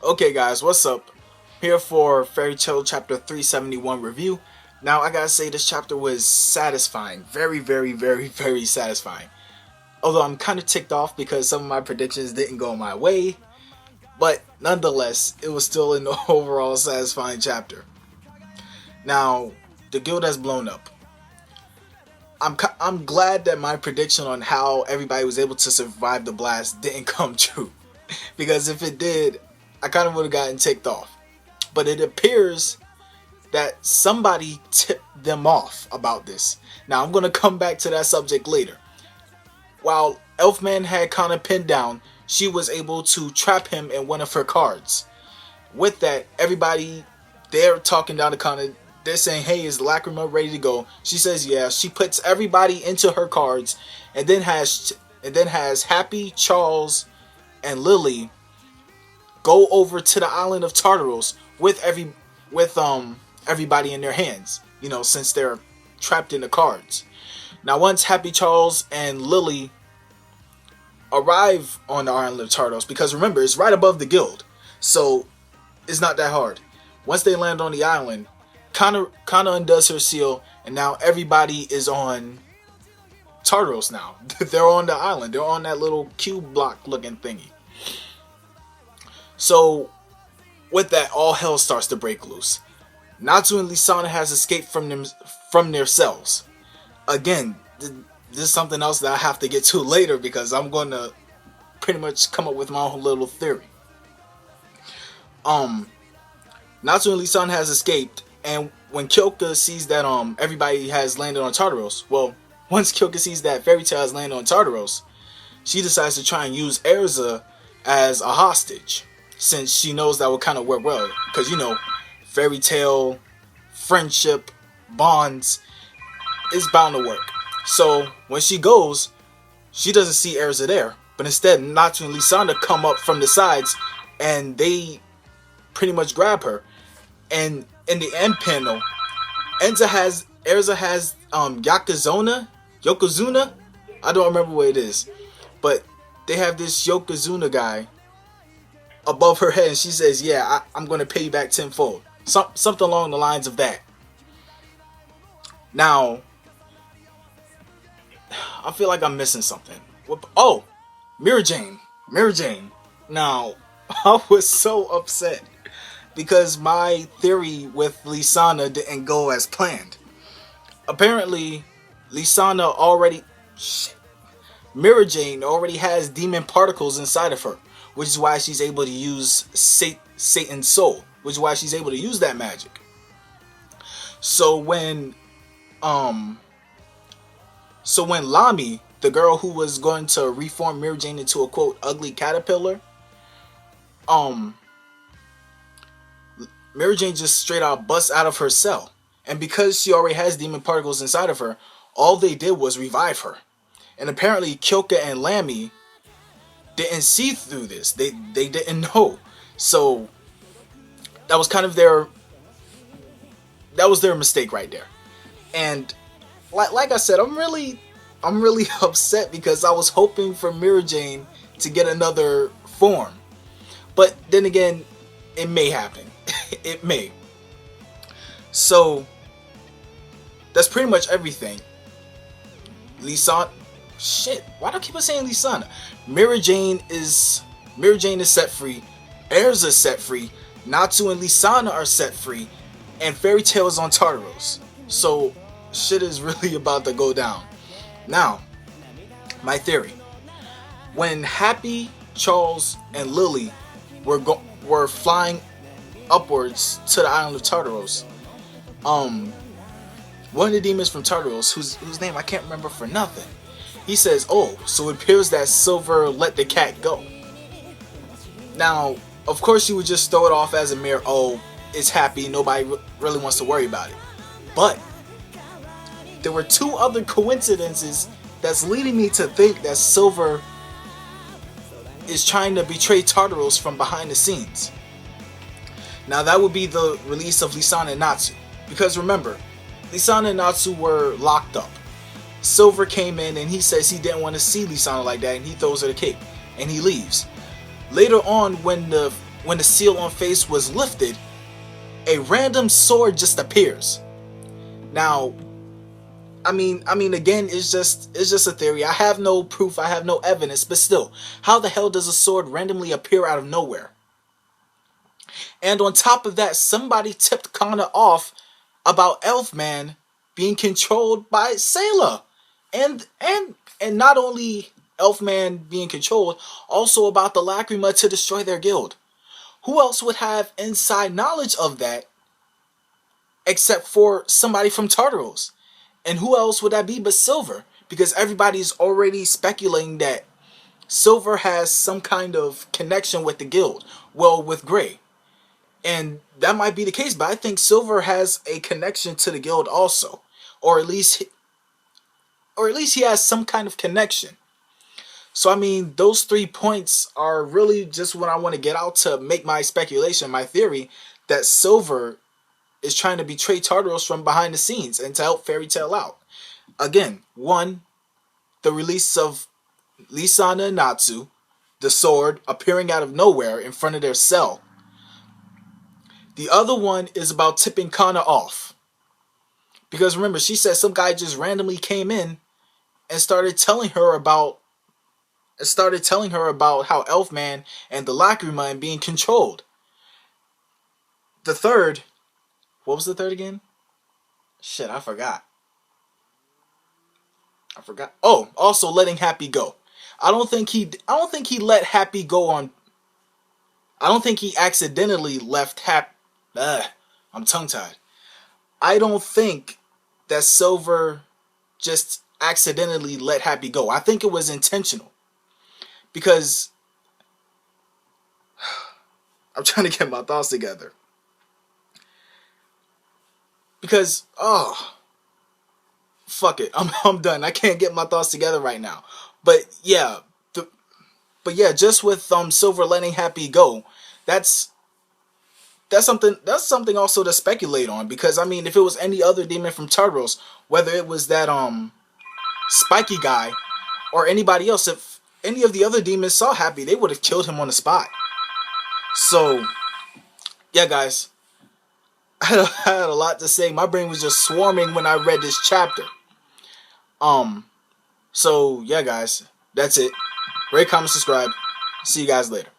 Okay guys, what's up? Here for Fairy Tail Chapter 371 review. Now I gotta say this chapter was satisfying. Very satisfying. Although I'm kind of ticked off because some of my predictions didn't go my way. But nonetheless, it was still an overall satisfying chapter. Now, the guild has blown up. I'm glad that my prediction on how everybody was able to survive the blast didn't come true. Because if it did, I kind of would have gotten ticked off. But it appears that somebody tipped them off about this. Now I'm going to come back to that subject later. While Elfman had Kana pinned down, she was able to trap him in one of her cards. With that, everybody, they're talking down to Kana. They're saying, hey, is Lacrima ready to go? She says, yeah. She puts everybody into her cards and then has Happy, Charles, and Lily go over to the island of Tartaros with everybody in their hands, since they're trapped in the cards. Now once Happy, Charles, and Lily arrive on the island of Tartaros, because remember, it's right above the guild, so it's not that hard. Once they land on the island, Kana undoes her seal, and now everybody is on Tartaros now. They're on the island. They're on that little cube block looking thingy. So, with that, all hell starts to break loose. Natsu and Lisana has escaped from their cells. Again, this is something else that I have to get to later because I'm going to pretty much come up with my own little theory. Natsu and Lisana has escaped, and when Kyoka sees that everybody has landed on Tartaros, well, once Kyoka sees that Fairy Tail has landed on Tartaros, she decides to try and use Erza as a hostage. Since she knows that would kind of work well. Because, Fairy Tail, friendship, bonds, is bound to work. So, when she goes, she doesn't see Erza there. But instead, Natsu and Lisana come up from the sides, and they pretty much grab her. And in the end panel, Erza has Yokozuna? I don't remember what it is. But they have this Yokozuna guy above her head, and she says, yeah, I'm going to pay you back tenfold. Something along the lines of that. Now, I feel like I'm missing something. Oh, Mira Jane. Now, I was so upset because my theory with Lisana didn't go as planned. Apparently, Mira Jane already has demon particles inside of her, which is why she's able to use Satan's soul, which is why she's able to use that magic. So when Lami, the girl who was going to reform Mira Jane into a quote ugly caterpillar, Mira Jane just straight out busts out of her cell, and because she already has demon particles inside of her, all they did was revive her. And apparently Kyoka and Lami didn't see through this. They didn't know. So that was kind of their mistake right there. And like I said, I'm really upset because I was hoping for Mira Jane to get another form. But then again, it may happen. It may. So that's pretty much everything. Shit, why do I keep on saying Lisana? Mira Jane is set free. Erza is set free. Natsu and Lisana are set free. And Fairy Tail is on Tartaros. So, shit is really about to go down. Now, my theory. When Happy, Charles, and Lily were flying upwards to the island of Tartaros, one of the demons from Tartaros, whose name I can't remember for nothing, he says, oh, so it appears that Silver let the cat go. Now, of course you would just throw it off as a mere, oh, it's Happy, nobody really wants to worry about it. But there were two other coincidences that's leading me to think that Silver is trying to betray Tartaros from behind the scenes. Now that would be the release of Lisana and Natsu. Because remember, Lisana and Natsu were locked up. Silver came in and he says he didn't want to see Lisana like that, and he throws her the cape and he leaves. Later on, when the when the seal on face was lifted, a random sword just appears. Now, again, it's just a theory. I have no proof, I have no evidence, but still, how the hell does a sword randomly appear out of nowhere? And on top of that, somebody tipped Kana off about Elfman being controlled by Sayla. And not only Elfman being controlled, also about the Lacrima to destroy their guild. Who else would have inside knowledge of that except for somebody from Tartaros? And who else would that be but Silver? Because everybody's already speculating that Silver has some kind of connection with the guild. Well, with Gray. And that might be the case, but I think Silver has a connection to the guild also. Or at least he has some kind of connection. So I mean, those 3 points are really just what I want to get out to make my speculation, my theory, that Silver is trying to betray Tartaros from behind the scenes and to help Fairy Tail out. Again, one, the release of Lisana and Natsu, the sword appearing out of nowhere in front of their cell. The other one is about tipping Kana off. Because remember, she said some guy just randomly came in and started telling her about how Elfman and the Lacrima and being controlled. The third, what was the third again? Shit, I forgot. Oh, also letting Happy go. I don't think he let Happy go on. I don't think he accidentally left Happy. I'm tongue-tied. I don't think that Silver just accidentally let Happy go. I think it was intentional. Because I'm trying to get my thoughts together. Because, fuck it. I'm done. I can't get my thoughts together right now. But yeah, just with Silver letting Happy go, that's something also to speculate on. Because I mean, if it was any other demon from Tartaros, whether it was that spiky guy or anybody else, if any of the other demons saw Happy, they would have killed him on the spot. So yeah, guys, I had a lot to say. My brain was just swarming when I read this chapter. So yeah, guys, that's it. Rate, comment, subscribe. See you guys later.